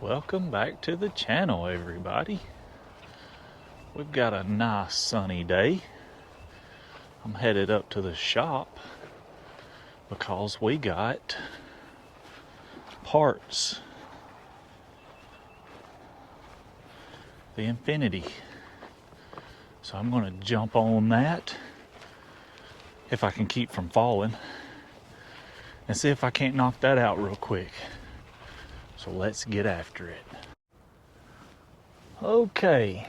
Welcome back to the channel, everybody. We've got a nice sunny day. I'm headed up to the shop because we got parts. The Infiniti. So I'm going to jump on that if I can keep from falling and see if I can't knock that out real quick. So let's get after it. Okay,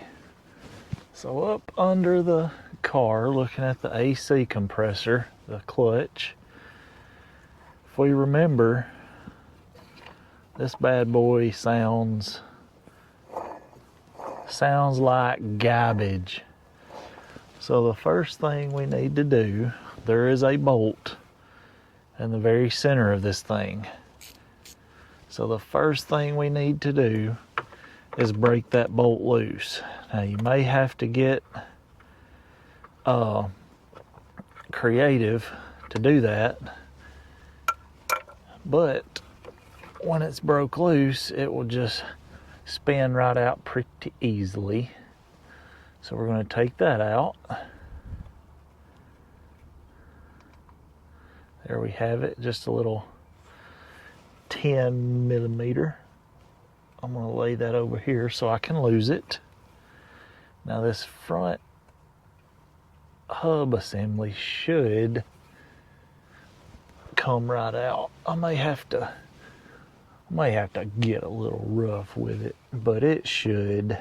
so up under the car, looking at the AC compressor, the clutch. If we remember, this bad boy sounds like garbage. So the first thing we need to do, there is a bolt in the very center of this thing. So the first thing we need to do is break that bolt loose. Now you may have to get creative to do that, but when it's broke loose, it will just spin right out pretty easily. So we're going to take that out. There we have it, just a little 10 millimeter. I'm going to lay that over here so I can lose it. Now this front hub assembly should come right out. I may have to get a little rough with it, but it should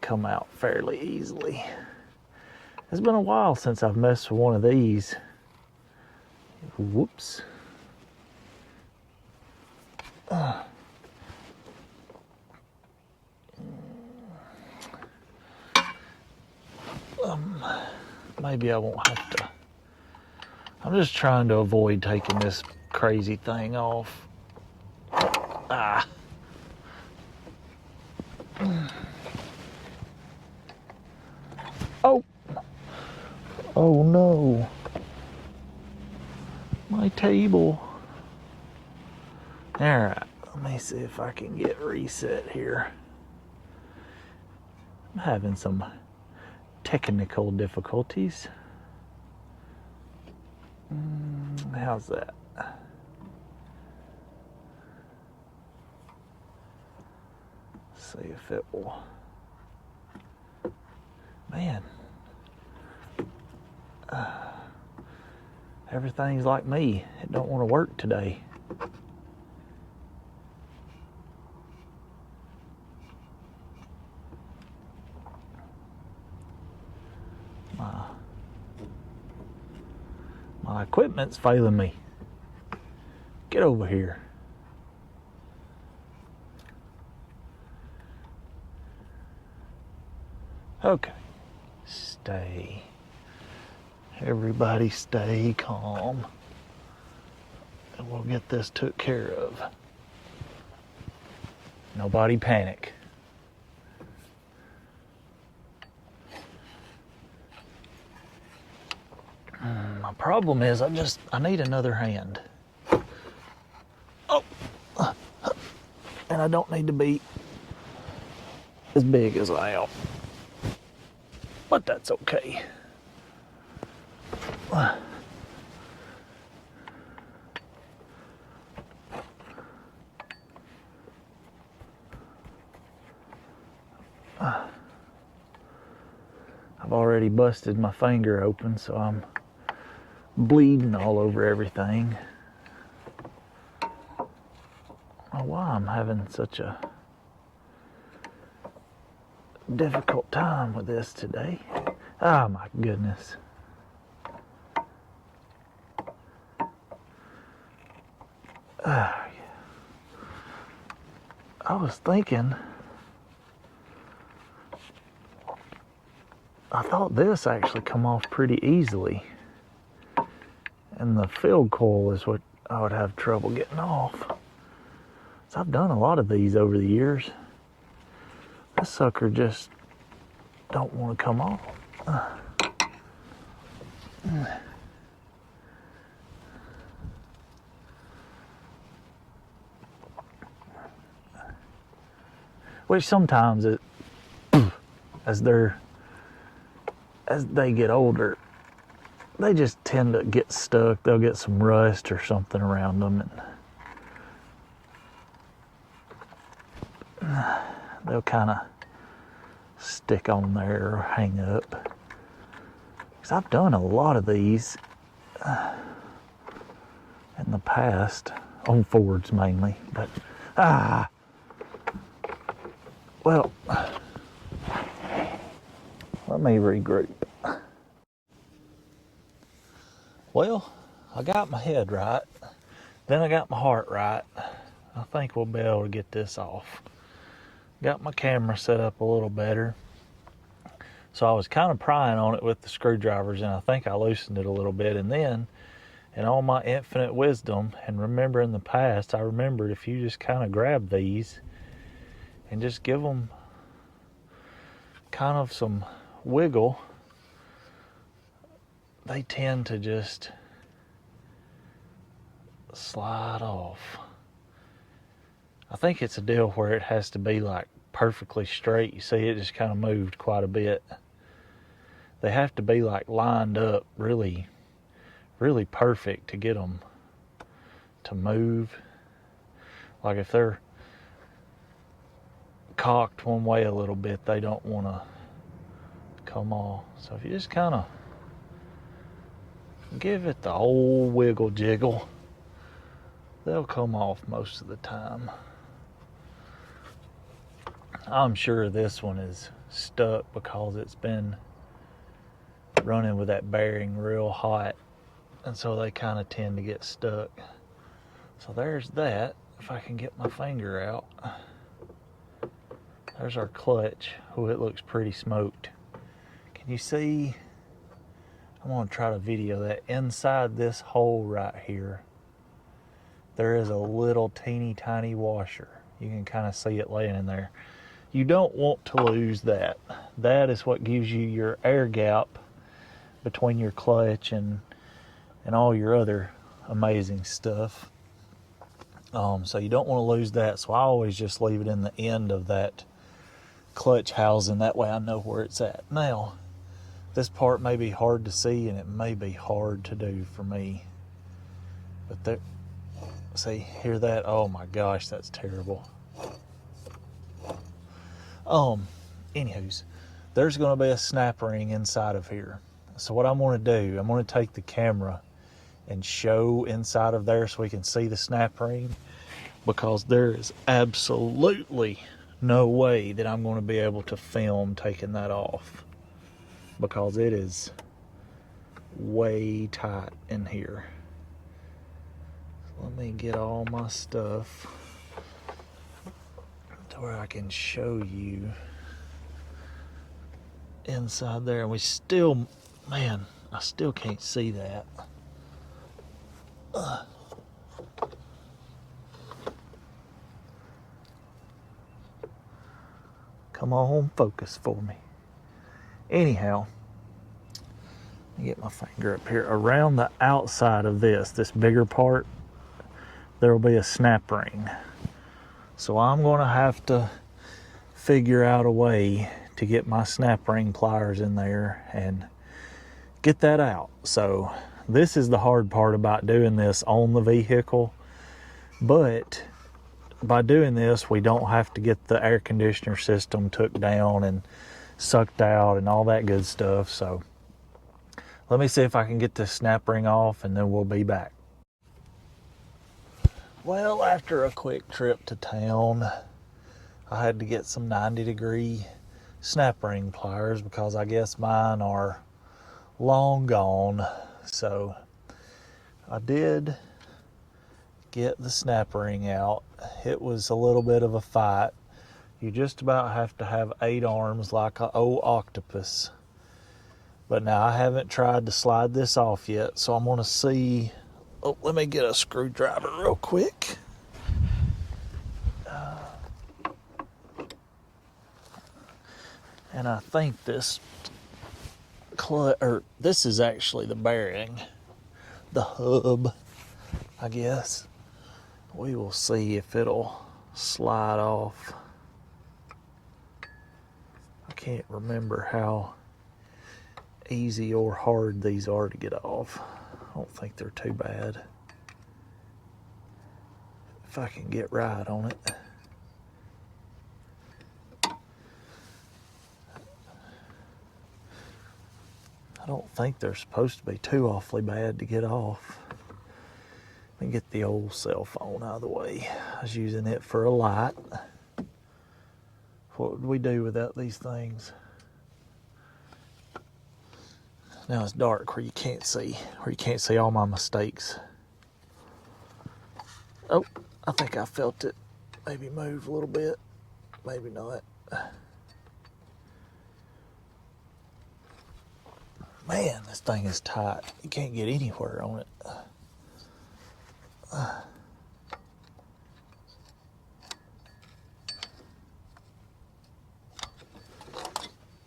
come out fairly easily. It's been a while since I've messed with one of these. Whoops. Maybe I won't have to. I'm just trying to avoid taking this crazy thing off. Oh. Oh no. My table. Alright, let me see if I can get reset here. I'm having some technical difficulties. How's that? See if it will. Man. Everything's like me. It don't want to work today. My equipment's failing me. Get over here. Okay. Stay. Everybody stay calm. And we'll get this took care of. Nobody panic. My problem is I need another hand. Oh, and I don't need to be as big as I am, but that's okay. I've already busted my finger open, so I'm bleeding all over everything. I don't know why I'm having such a difficult time with this today. Oh my goodness. I was thinking, I thought this actually come off pretty easily. And the field coil is what I would have trouble getting off. So I've done a lot of these over the years. This sucker just don't want to come off. which sometimes it, as they get older, they just tend to get stuck. They'll get some rust or something around them, and they'll kind of stick on there or hang up. Because I've done a lot of these in the past, on Fords mainly, but well, let me regroup. Well, I got my head right, then I got my heart right. I think we'll be able to get this off. Got my camera set up a little better. So I was kind of prying on it with the screwdrivers, and I think I loosened it a little bit. And then, in all my infinite wisdom, and remember in the past, I remembered if you just kind of grab these and just give them kind of some wiggle, they tend to just slide off. I think it's a deal where it has to be like perfectly straight. You see, it just kind of moved quite a bit. They have to be like lined up really, really perfect to get them to move. Like if they're cocked one way a little bit, they don't want to come off. So if you just kind of give it the old wiggle jiggle, they'll come off most of the time. I'm sure this one is stuck because it's been running with that bearing real hot, and so they kind of tend to get stuck. So there's that. If I can get my finger out, there's our clutch. Oh, it looks pretty smoked. Can you see? I'm going to try to video that. Inside this hole right here, there is a little teeny tiny washer. You can kind of see it laying in there. You don't want to lose that. That is what gives you your air gap between your clutch and all your other amazing stuff. So you don't want to lose that. So I always just leave it in the end of that clutch housing. That way I know where it's at. Now, this part may be hard to see and it may be hard to do for me. But there, see, hear that? Oh my gosh, that's terrible. Anywho's, there's going to be a snap ring inside of here. So what I'm going to do, I'm going to take the camera and show inside of there so we can see the snap ring, because there is absolutely no way that I'm going to be able to film taking that off, because it is way tight in here. So let me get all my stuff to where I can show you inside there. And we still, man, I still can't see that. Come on, focus for me. Anyhow, let me get my finger up here. Around the outside of this bigger part, there will be a snap ring. So I'm going to have to figure out a way to get my snap ring pliers in there and get that out. So this is the hard part about doing this on the vehicle. But by doing this, we don't have to get the air conditioner system took down and sucked out and all that good stuff. So let me see if I can get this snap ring off, and then we'll be back. Well, after a quick trip to town, I had to get some 90-degree snap ring pliers because I guess mine are long gone. So I did get the snap ring out. It was a little bit of a fight. You just about have to have 8 arms like an old octopus. But now I haven't tried to slide this off yet, so I'm going to see. Oh, let me get a screwdriver real quick. And I think this this is actually the bearing, the hub, I guess. We will see if it'll slide off. can't remember how easy or hard these are to get off. I don't think they're too bad. If I can get right on it. I don't think they're supposed to be too awfully bad to get off. Let me get the old cell phone out of the way. I was using it for a light. What would we do without these things? Now it's dark where you can't see all my mistakes. Oh, I think I felt it maybe move a little bit, maybe not. Man, this thing is tight. You can't get anywhere on it.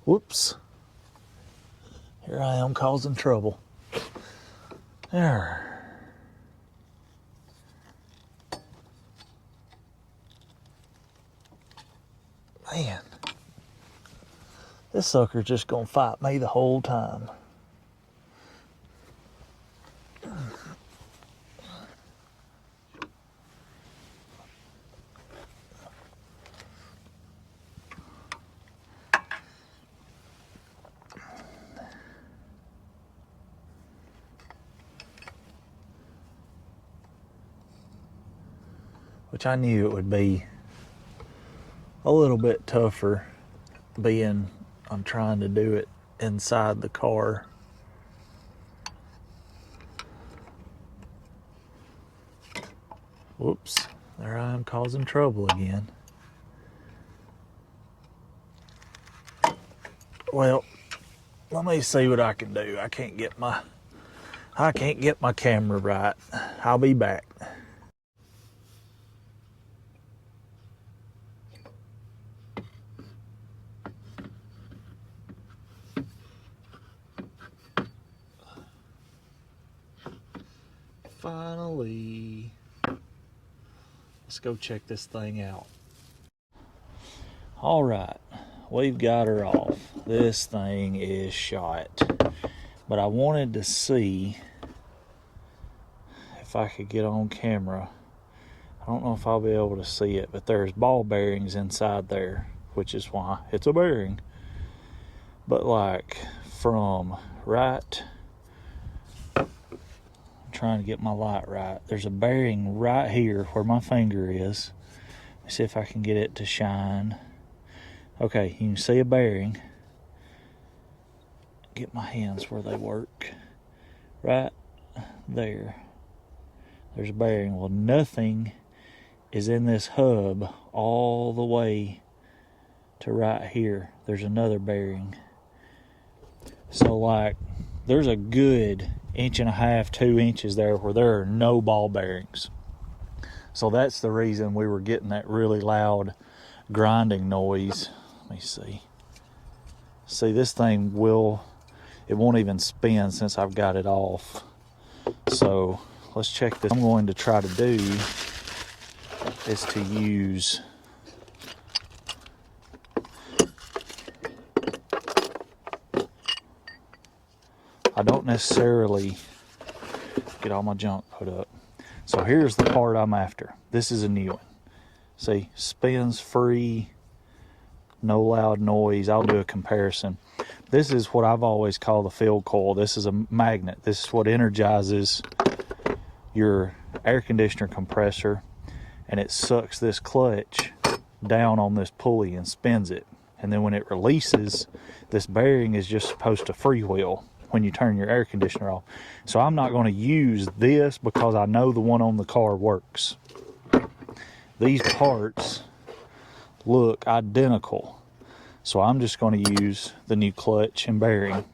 Whoops. Here I am causing trouble. There. Man. This sucker's just gonna fight me the whole time. Which I knew it would be a little bit tougher, being I'm trying to do it inside the car. Whoops, there I am causing trouble again. Well, let me see what I can do. I can't get my camera right. I'll be back. Finally, let's go check this thing out. All right, we've got her off. This thing is shot, but I wanted to see if I could get on camera. I don't know if I'll be able to see it, but there's ball bearings inside there, which is why it's a bearing. But like from right, trying to get my light right, there's a bearing right here where my finger is. Let me see if I can get it to shine. Okay, you can see a bearing. Get my hands where they work. Right there, there's a bearing. Well, nothing is in this hub all the way to right here. There's another bearing. So like there's a good 1.5 to 2 inches there where there are no ball bearings. So that's the reason we were getting that really loud grinding noise. Let me see. See, this thing it won't even spin since I've got it off. So let's check this. What I'm going to try to do is to use I don't necessarily get all my junk put up. So here's the part I'm after. This is a new one. See, spins free, no loud noise. I'll do a comparison. This is what I've always called the field coil. This is a magnet. This is what energizes your air conditioner compressor, and it sucks this clutch down on this pulley and spins it. And then when it releases, this bearing is just supposed to freewheel when you turn your air conditioner off. So I'm not going to use this because I know the one on the car works. These parts look identical. So I'm just going to use the new clutch and bearing,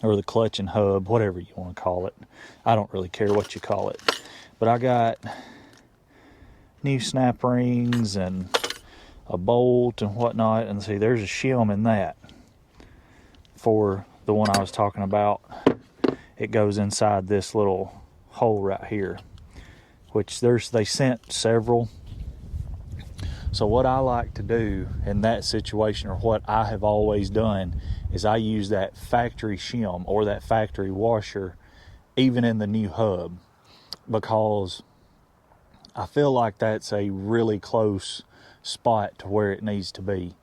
or the clutch and hub, whatever you want to call it. I don't really care what you call it. But I got new snap rings and a bolt and whatnot. And see, there's a shim in that for the one I was talking about. It goes inside this little hole right here, which they sent several. So what I like to do in that situation, or what I have always done, is I use that factory shim or that factory washer even in the new hub, because I feel like that's a really close spot to where it needs to be.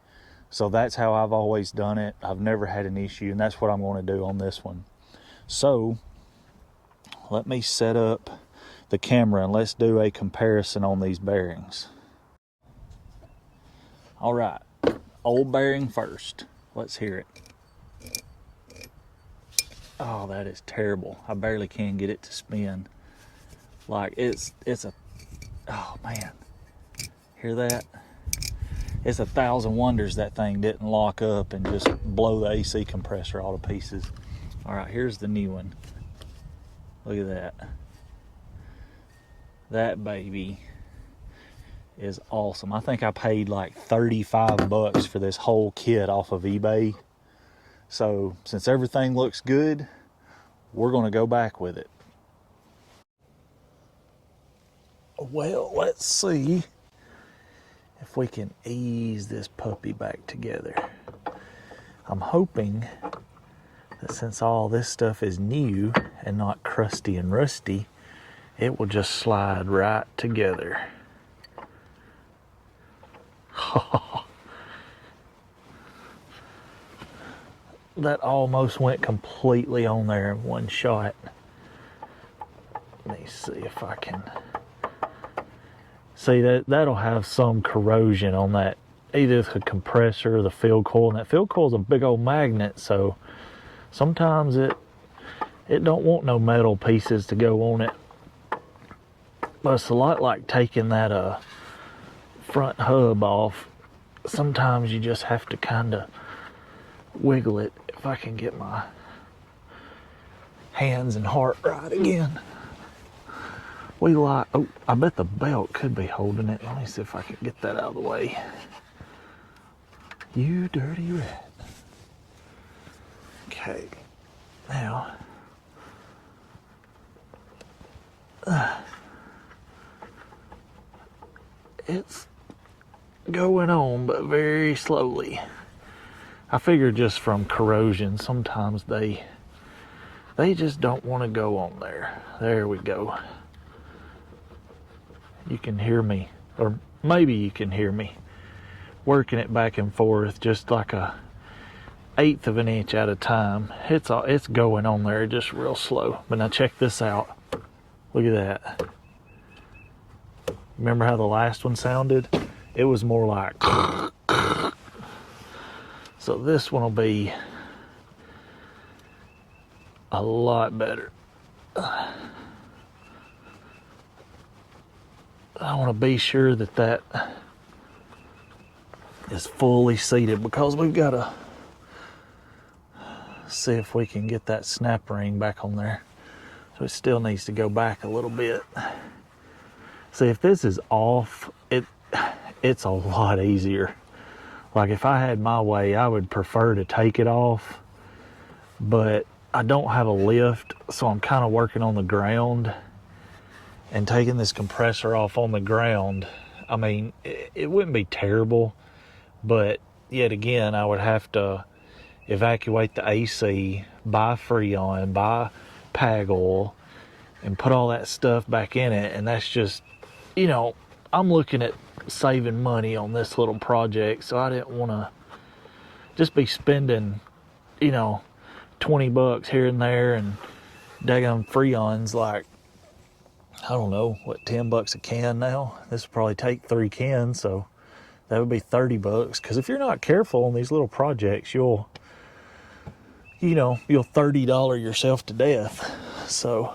So that's how I've always done it. I've never had an issue, and that's what I'm going to do on this one. So let me set up the camera and let's do a comparison on these bearings. All right, old bearing first. Let's hear it. Oh, that is terrible. I barely can get it to spin. Like it's a, oh man, hear that? It's 1,000 wonders that thing didn't lock up and just blow the AC compressor all to pieces. All right, here's the new one. Look at that. That baby is awesome. I think I paid like 35 bucks for this whole kit off of eBay. So since everything looks good, we're going to go back with it. Well, let's see if we can ease this puppy back together. I'm hoping that since all this stuff is new and not crusty and rusty, it will just slide right together. That almost went completely on there in one shot. Let me see if I can see that. That'll have some corrosion on that, either the compressor or the field coil, and that field coil is a big old magnet, so sometimes it don't want no metal pieces to go on it. But it's a lot like taking that front hub off. Sometimes you just have to kind of wiggle it. If I can get my hands and heart right again. Oh, I bet the belt could be holding it. Let me see if I can get that out of the way. You dirty rat. Okay, now it's going on, but very slowly. I figure just from corrosion, sometimes they just don't want to go on there. There we go. You can hear me, or maybe you can hear me working it back and forth just like a 1/8 of an inch at a time. It's going on there just real slow. But now check this out. Look at that. Remember how the last one sounded? It was more like so this one will be a lot better. I want to be sure that is fully seated, because we've got to see if we can get that snap ring back on there. So it still needs to go back a little bit. See, if this is off, it's a lot easier. Like if I had my way, I would prefer to take it off, but I don't have a lift, so I'm kind of working on the ground, and taking this compressor off on the ground, I mean, it wouldn't be terrible, but yet again, I would have to evacuate the AC, buy Freon, buy Pag oil, and put all that stuff back in it. And that's just, I'm looking at saving money on this little project, so I didn't want to just be spending, 20 bucks here and there, and daggone Freon's like, I don't know, what, 10 bucks a can now? This would probably take 3 cans, so that would be 30 bucks. Because if you're not careful on these little projects, you'll $30 yourself to death. So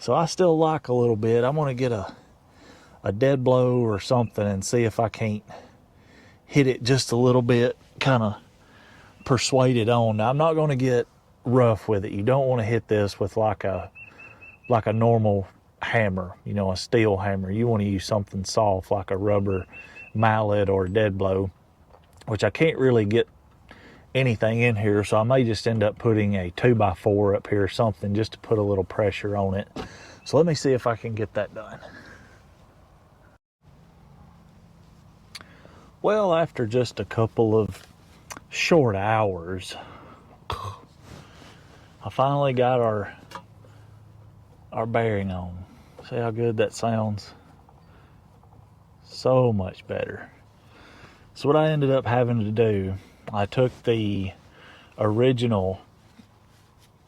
I still like a little bit. I'm going to get a dead blow or something and see if I can't hit it just a little bit, kind of persuade it on. Now, I'm not going to get rough with it. You don't want to hit this with like a normal hammer, a steel hammer. You want to use something soft like a rubber mallet or a dead blow, which I can't really get anything in here, so I may just end up putting a 2x4 up here or something just to put a little pressure on it. So let me see if I can get that done. Well, after just a couple of short hours, I finally got our bearing on. See how good that sounds? So much better. So what I ended up having to do, I took the original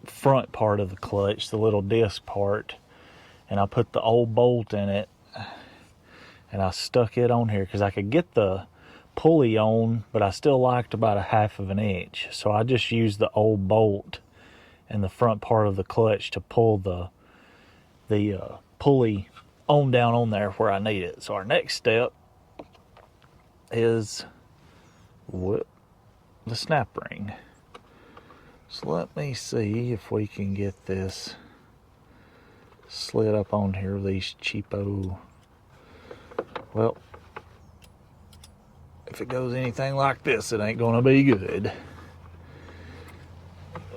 front part of the clutch, the little disc part, and I put the old bolt in it, and I stuck it on here because I could get the pulley on, but I still liked about a 1/2 inch. So I just used the old bolt in the front part of the clutch to pull the pulley on down on there where I need it. So our next step is the snap ring. So let me see if we can get this slid up on here with these cheapo. Well, if it goes anything like this, it ain't gonna be good.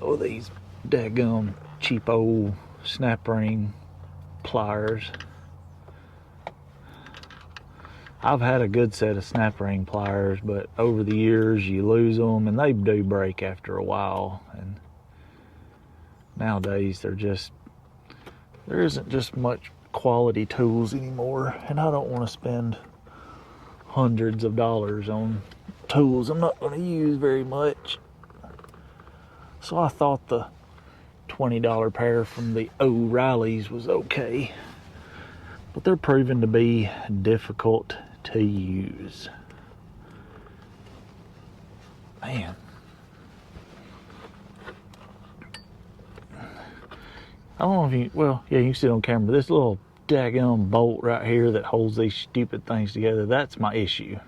Oh, these daggum cheapo snap ring pliers. I've had a good set of snap ring pliers, but over the years you lose them and they do break after a while. And nowadays there isn't just much quality tools anymore, and I don't want to spend hundreds of dollars on tools I'm not going to use very much. So I thought the $20 pair from the O'Reilly's was okay, but they're proving to be difficult to use. Man, I don't know if you, well, yeah, you can see it on camera. This little daggum bolt right here that holds these stupid things together, that's my issue.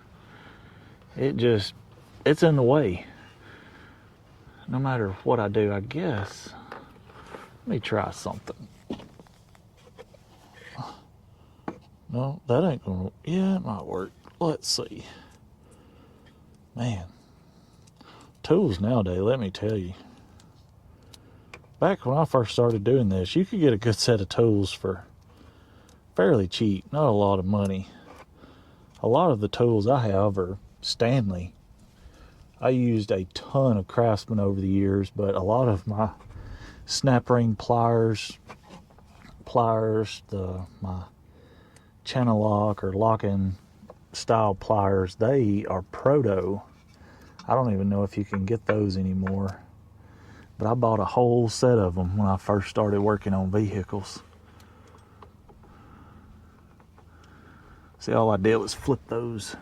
It's in the way. No matter what I do, I guess. Let me try something. No, that ain't gonna, yeah, it might work. Let's see. Man, tools nowadays, let me tell you. Back when I first started doing this, you could get a good set of tools for fairly cheap, not a lot of money. A lot of the tools I have are Stanley. I used a ton of Craftsman over the years, but a lot of my snap ring pliers, my channel lock or lock-in style pliers, they are Proto. I don't even know if you can get those anymore, but I bought a whole set of them when I first started working on vehicles. See, all I did was flip those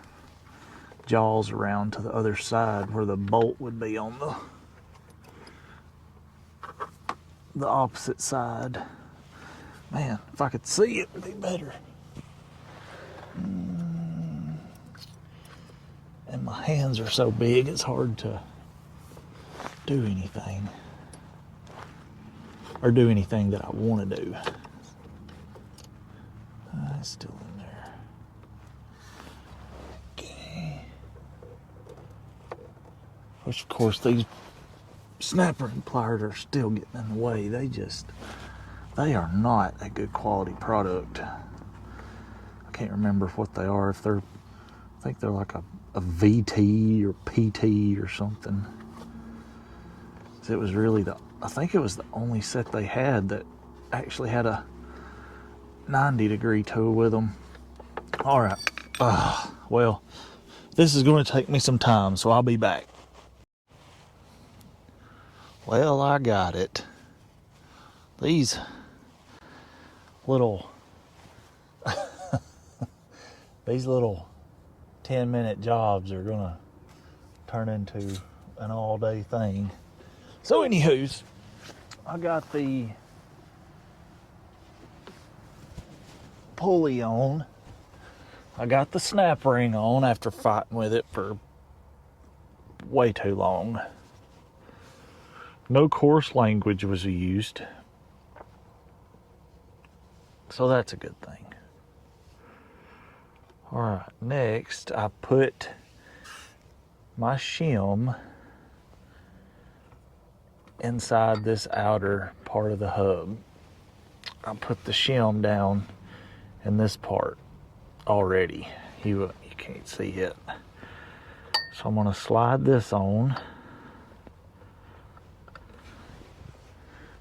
jaws around to the other side where the bolt would be on the opposite side. Man, if I could see it, it'd be better. And my hands are so big, it's hard to do anything. Or do anything that I want to do. It's still in there. Okay. Which, of course, these snap ring pliers are still getting in the way. They are not a good quality product. I can't remember what they are. I think they're like a VT or PT or something. It was really I think it was the only set they had that actually had a 90-degree tool with them. All right. Well, this is going to take me some time, so I'll be back. Well, I got it. These little 10-minute jobs are gonna turn into an all-day thing. So anywho's, I got the pulley on. I got the snap ring on after fighting with it for way too long. No coarse language was used, so that's a good thing. All right, next I put my shim inside this outer part of the hub. I put the shim down in this part already. You can't see it. So I'm going to slide this on.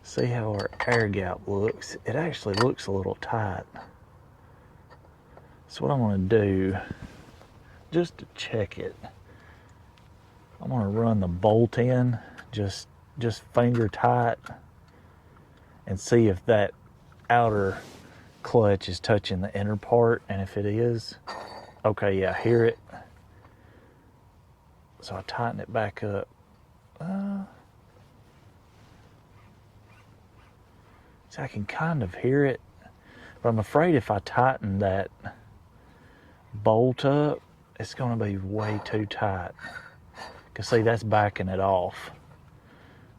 See how our air gap looks. It actually looks a little tight. So what I'm going to do, just to check it, I'm going to run the bolt in just finger tight and see if that outer clutch is touching the inner part, and if it is, okay, yeah, I hear it. So I tighten it back up. So I can kind of hear it, but I'm afraid if I tighten that bolt up, it's going to be way too tight. Because see, that's backing it off.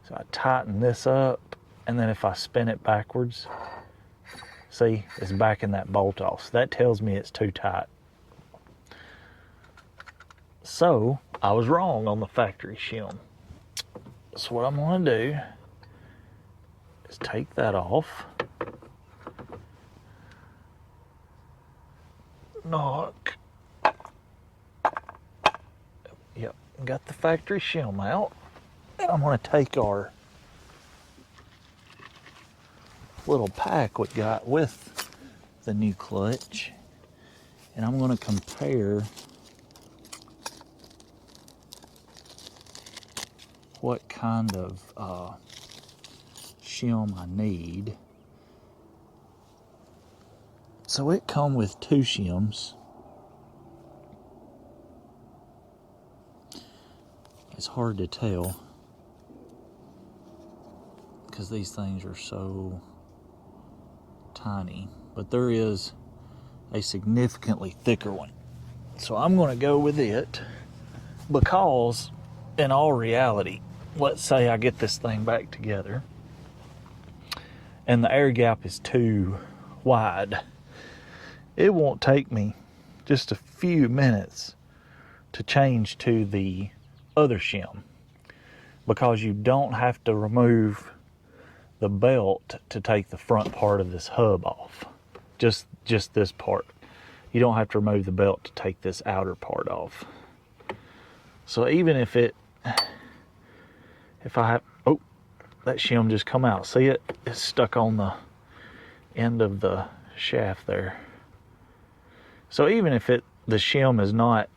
So I tighten this up, and then if I spin it backwards, see, it's backing that bolt off. So that tells me it's too tight. So I was wrong on the factory shim. So what I'm going to do is take that off. Knock. Yep, got the factory shim out. And I'm going to take our little pack we got with the new clutch, and I'm going to compare what kind of shim I need. So it come with 2 shims. It's hard to tell because these things are so tiny, but there is a significantly thicker one. So I'm going to go with it because in all reality, let's say I get this thing back together and the air gap is too wide. It won't take me just a few minutes to change to the other shim because you don't have to remove the belt to take the front part of this hub off. Just this part. You don't have to remove the belt to take this outer part off. So even if I have, oh, that shim just come out. See it? It's stuck on the end of the shaft there. So even if the shim is not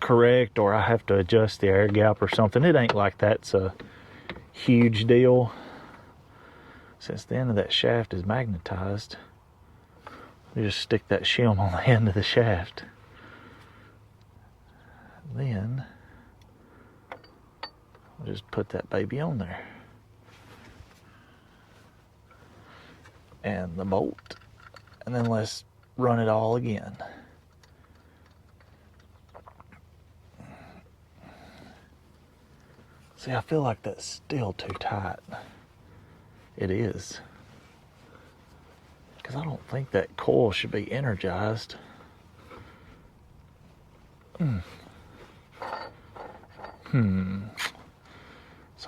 correct or I have to adjust the air gap or something, it ain't like that's a huge deal. Since the end of that shaft is magnetized, we just stick that shim on the end of the shaft. Then we'll just put that baby on there. And the bolt. And then let's run it all again. See, I feel like that's still too tight. It is. Because I don't think that coil should be energized. So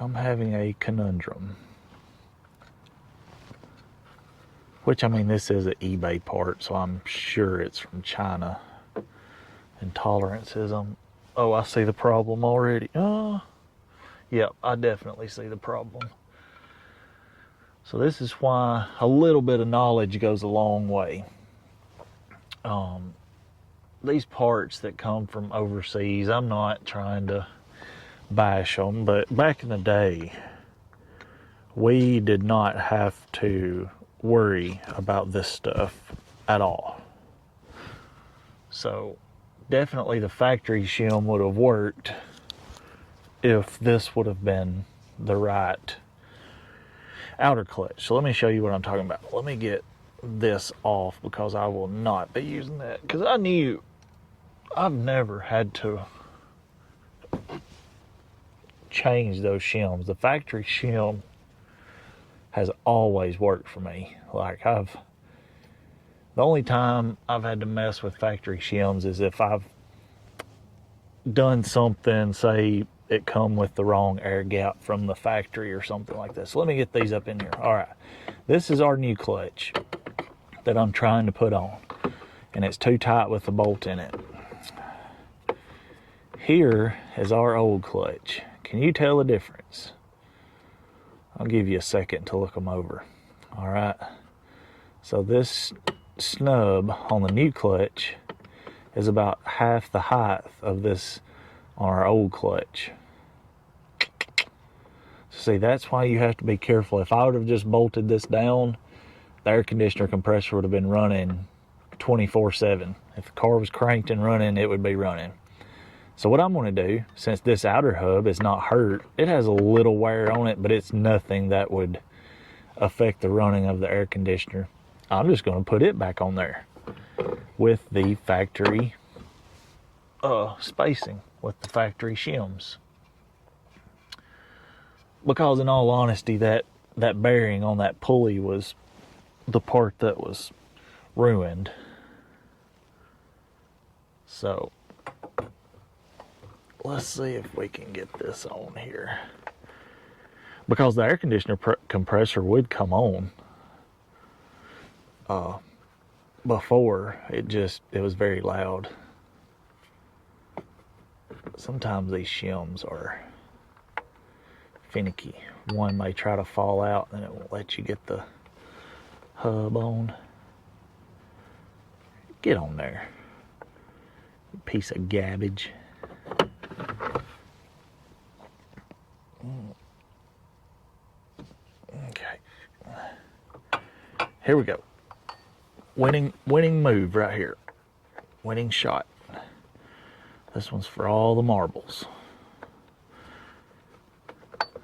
I'm having a conundrum. Which, I mean, this is an eBay part, so I'm sure it's from China. And tolerances, oh, I see the problem already. Yep, I definitely see the problem. So this is why a little bit of knowledge goes a long way. These parts that come from overseas, I'm not trying to bash them, but back in the day, we did not have to worry about this stuff at all. So definitely the factory shim would have worked if this would have been the right outer clutch. So let me show you what I'm talking about. Let me get this off because I will not be using that, because I've never had to change those shims. The factory shim has always worked for me. Like the only time I've had to mess with factory shims is if I've done something, say it come with the wrong air gap from the factory or something like this. So let me get these up in here. All right, this is our new clutch that I'm trying to put on, and it's too tight with the bolt in it. here is our old clutch. Can you tell the difference? I'll give you a second to look them over. All right. So this snub on the new clutch is about half the height of this on our old clutch. So see, that's why you have to be careful. If I would have just bolted this down, the air conditioner compressor would have been running 24/7. If the car was cranked and running, it would be running. So what I'm going to do, since this outer hub is not hurt, it has a little wear on it, but it's nothing that would affect the running of the air conditioner. I'm just going to put it back on there with the factory spacing, with the factory shims. Because in all honesty, that bearing on that pulley was the part that was ruined. So let's see if we can get this on here. Because the air conditioner compressor would come on before, it was very loud. Sometimes these shims are finicky. One may try to fall out and it won't let you get the hub on. Get on there, you piece of garbage. Okay, here we go. Winning move right here. Winning shot. This one's for all the marbles.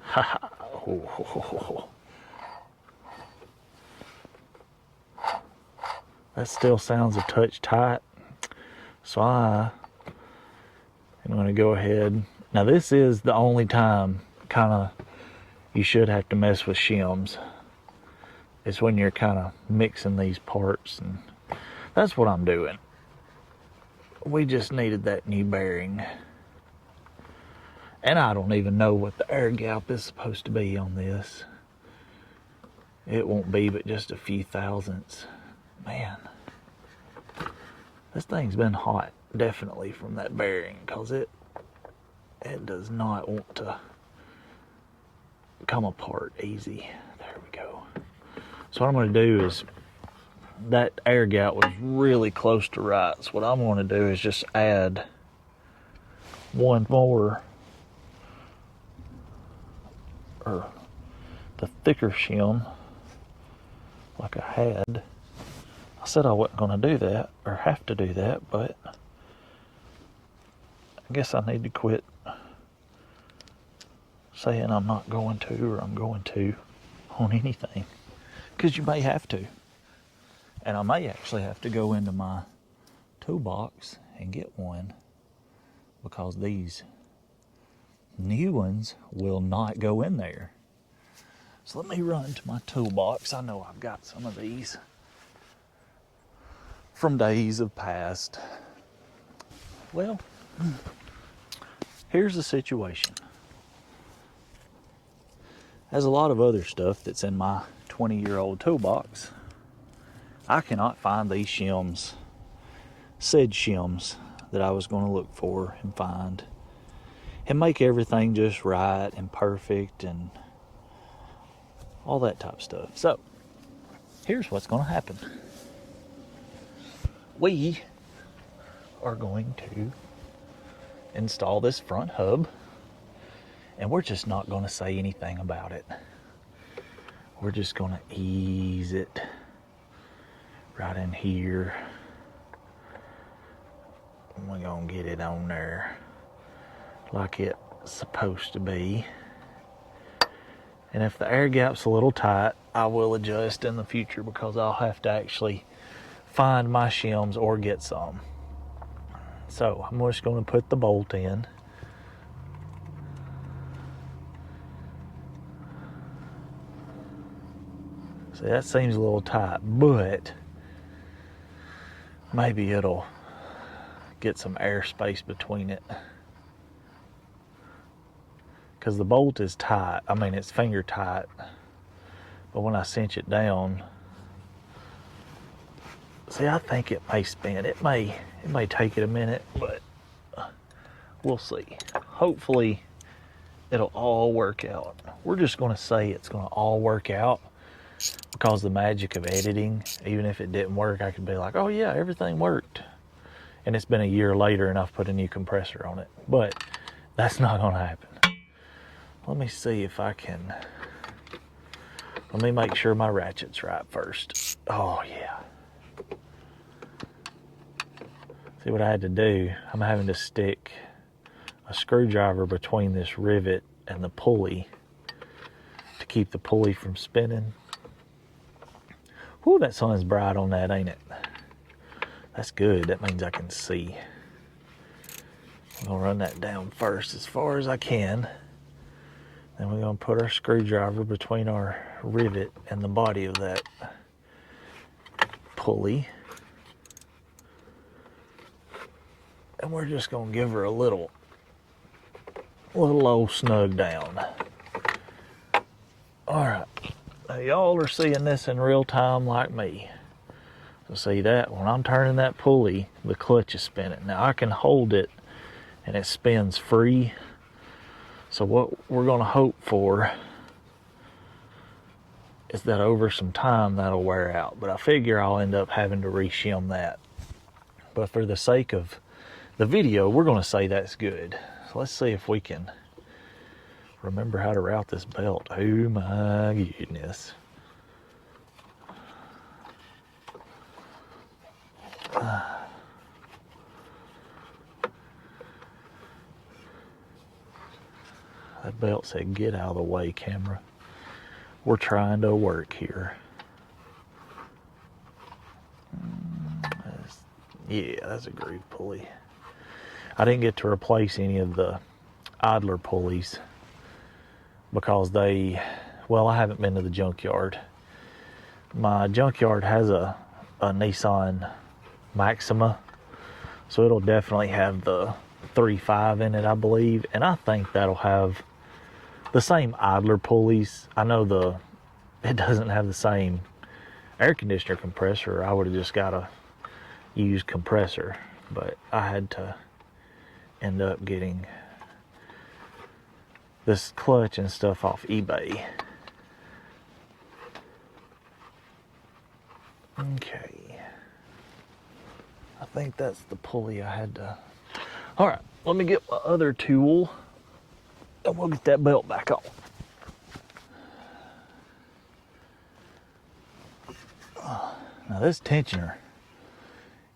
Ha ha. That still sounds a touch tight. So I am going to go ahead. Now this is the only time kind of you should have to mess with shims. It's when you're kind of mixing these parts, and that's what I'm doing. We just needed that new bearing. And I don't even know what the air gap is supposed to be on this. It won't be but just a few thousandths. Man, this thing's been hot, definitely, from that bearing, because it does not want to come apart easy. There we go. So what I'm going to do is, that air gap was really close to right. So what I'm going to do is just add one more, or the thicker shim, like I had. I said I wasn't going to do that, or have to do that, but I guess I need to quit saying I'm not going to, or I'm going to, on anything. Because you may have to. And I may actually have to go into my toolbox and get one, because these new ones will not go in there. So let me run to my toolbox. I know I've got some of these from days of past. Well, here's the situation. As a lot of other stuff that's in my 20-year-old toolbox, I cannot find these shims, said shims, that I was going to look for and find and make everything just right and perfect and all that type of stuff. So here's what's going to happen. We are going to install this front hub, and we're just not going to say anything about it. We're just going to ease it right in here. We're going to get it on there like it's supposed to be. And if the air gap's a little tight, I will adjust in the future, because I'll have to actually find my shims or get some. So I'm just going to put the bolt in. See, that seems a little tight, but maybe it'll get some airspace between it. Because the bolt is tight. I mean, it's finger tight. But when I cinch it down, see, I think it may spin. It may take it a minute, but We'll see. Hopefully it'll all work out. We're just going to say it's going to all work out, because the magic of editing, even if it didn't work, I could be like, oh yeah, everything worked. And it's been a year later and I've put a new compressor on it. But that's not going to happen. Let me see if I can. Let me make sure my ratchet's right first. Oh yeah. See what I had to do? I'm having to stick a screwdriver between this rivet and the pulley to keep the pulley from spinning. Whew, that sun's bright on that, ain't it? That's good. That means I can see. I'm gonna run that down first as far as I can. Then we're gonna put our screwdriver between our rivet and the body of that pulley. And we're just gonna give her a little old snug down. All right, now y'all are seeing this in real time like me. So see that, when I'm turning that pulley, the clutch is spinning. Now I can hold it and it spins free. So what we're gonna hope for is that over some time that'll wear out. But I figure I'll end up having to re-shim that. But for the sake of the video, we're gonna say that's good. So let's see if we can remember how to route this belt. Oh my goodness. That belt said, get out of the way, camera. We're trying to work here. Yeah, that's a groove pulley. I didn't get to replace any of the idler pulleys because they, well, I haven't been to the junkyard. My junkyard has a Nissan Maxima, so it'll definitely have the 3.5 in it, I believe, and I think that'll have the same idler pulleys. I know it doesn't have the same air conditioner compressor. I would have just got a used compressor, but I had to end up getting this clutch and stuff off eBay. Okay, I think that's the pulley I had to. All right, let me get my other tool and we'll get that belt back on. Now this tensioner,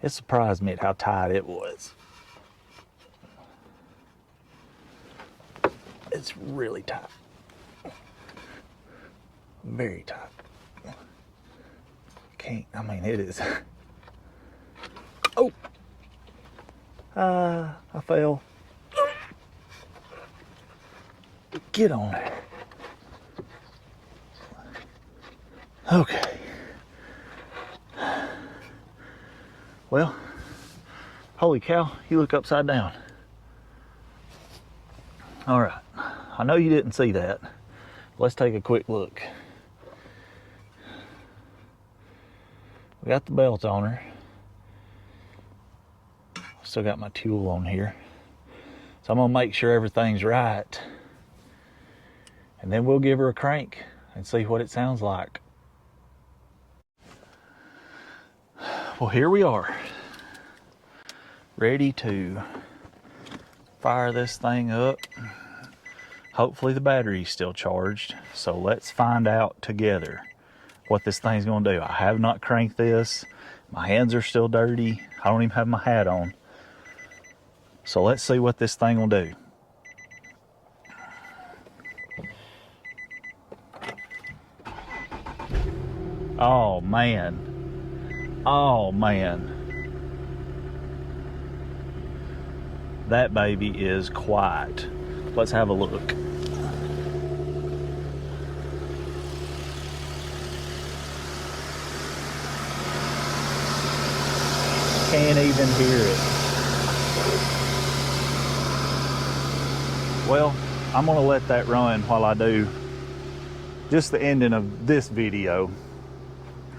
it surprised me at how tight it was. It's really tight. Very tight. Can't, I mean, it is. Oh! I fell. Get on there. Okay. Well, holy cow, you look upside down. All right, I know you didn't see that. Let's take a quick look. We got the belt on her. Still got my tool on here. So I'm gonna make sure everything's right. And then we'll give her a crank and see what it sounds like. Well, here we are. Ready to fire this thing up. Hopefully the battery's still charged. So let's find out together what this thing's gonna do. I have not cranked this. My hands are still dirty. I don't even have my hat on. So let's see what this thing will do. Oh man. Oh man. That baby is quiet. Let's have a look. Can't even hear it. Well, I'm gonna let that run while I do just the ending of this video.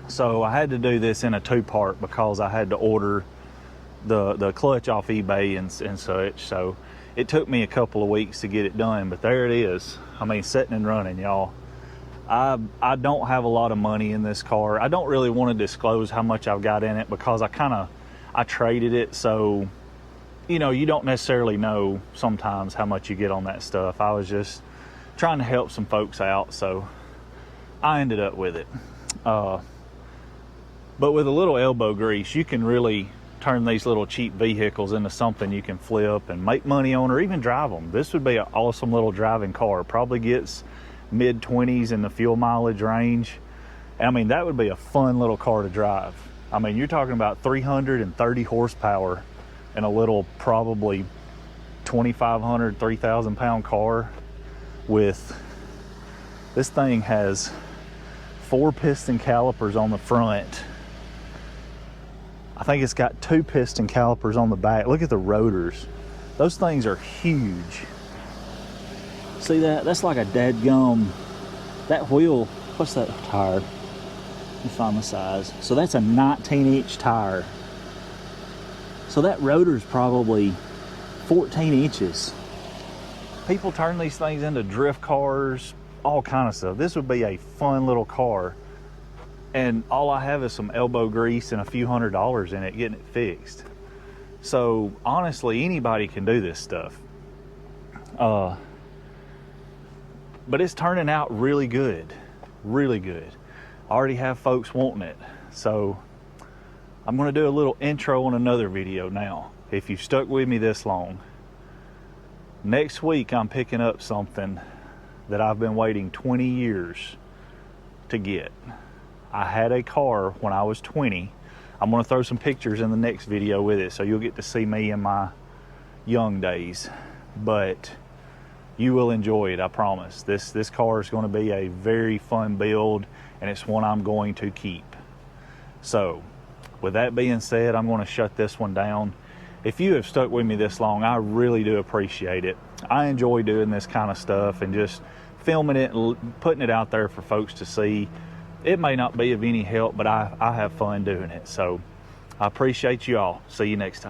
So I had to do this in a two-part because I had to order the clutch off eBay and such. So it took me a couple of weeks to get it done, but there it is. I mean, sitting and running, y'all. I don't have a lot of money in this car. I don't really want to disclose how much I've got in it because I traded it, so you know, you don't necessarily know sometimes how much you get on that stuff. I was just trying to help some folks out, so I ended up with it. But with a little elbow grease, you can really turn these little cheap vehicles into something you can flip and make money on, or even drive them. This would be an awesome little driving car. Probably gets mid-20s in the fuel mileage range. I mean, that would be a fun little car to drive. I mean, you're talking about 330 horsepower in a little probably 2,500, 3,000 pound car. With this thing has 4 piston calipers on the front. I think it's got 2 piston calipers on the back. Look at the rotors. Those things are huge. See that? That's like a dadgum. That wheel, what's that tire? Let me find the size. So that's a 19-inch tire. So that rotor's probably 14 inches. People turn these things into drift cars, all kind of stuff. This would be a fun little car. And all I have is some elbow grease and a few $100s in it getting it fixed. So honestly, anybody can do this stuff. But it's turning out really good, really good. I already have folks wanting it. So I'm gonna do a little intro on another video now, if you've stuck with me this long. Next week, I'm picking up something that I've been waiting 20 years to get. I had a car when I was 20. I'm gonna throw some pictures in the next video with it, so you'll get to see me in my young days. But you will enjoy it, I promise. This car is gonna be a very fun build, and it's one I'm going to keep. So, with that being said, I'm gonna shut this one down. If you have stuck with me this long, I really do appreciate it. I enjoy doing this kind of stuff and just filming it and putting it out there for folks to see. It may not be of any help, but I have fun doing it. So I appreciate you all. See you next time.